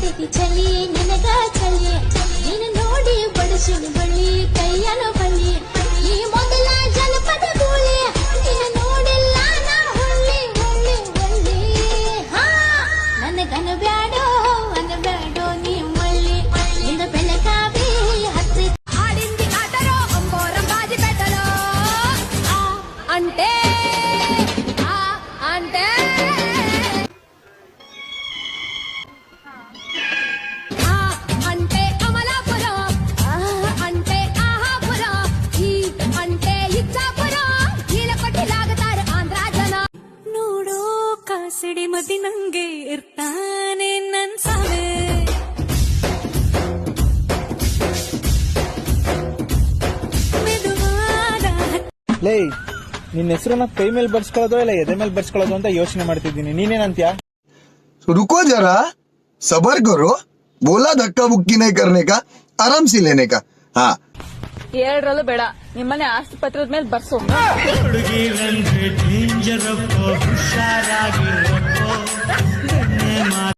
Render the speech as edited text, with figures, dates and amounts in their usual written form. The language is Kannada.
ಬರ್ತೈತಿ ಚಳಿ ನಿನಗ ಚಳಿ ನೀನು ನೋಡಿ ಬಡಿಸಿನ ಬಳ್ಳಿ ಕೈಯನ ಬಳ್ಳಿ ಈ ಮೊದಲ ಜನಪದ ಕೂಲಿ ನೀನು ನೋಡಿಲ್ಲ ನಾ ಹೊಳ್ಳಿ ಹೊಳ್ಳಿ ಹೊಳ್ಳಿ ಹಾ ನನಗನ ಬ್ಯಾಡೋ ಅನಬ್ಯಾಡೋ ನೀ ಮಳ್ಳಿ ನಿಂದ ಬೆಳಕಾವಿ ಹತ್ತಿ ఆడింది ఆటలో అంబోరం బాజి పెట్టలో అంటే అంటే అంటే అమలాపురం అంటే ఆహాపురం ఈ అంటే ఇచ్చాపురం ఈల కొట్టి లాగుతారు ఆంధ్ర జన ನೋಡೋ ಕಾಸಡಿ ಮದಿ ನಂಗೆ ಇರ್ತಾನೆ ನನ್ ಸಾವೆ ಮೆದುವಾದ ಲೇ ನಿನ್ನ ಹೆಸರನ್ನ ಕೈ ಮೇಲೆ ಬರ್ಸ್ಕೊಳ್ಳೋದು ಇಲ್ಲ ಎದೆ ಮೇಲೆ ಬರ್ಸ್ಕೊಳ್ಳೋದು ಅಂತ ಯೋಚನೆ ಮಾಡ್ತಿದ್ದೀನಿ ನೀನೇನಂತ್ಯಾ रुको जरा सबर करो बोला धक्का बुक्की नहीं करने का आराम से लेने का हाँ ಎರಡರಲ್ಲೂ ಬೇಡ ನಿಮ್ಮನೆ ಆಸ್ತಿ ಪತ್ರದ ಮೇಲೆ ಬರ್ಸು ಹುಡುಗಿರಂದ್ರೆ ಡೇಂಜರ್ ಹುಷಾರಾಗಿರೋ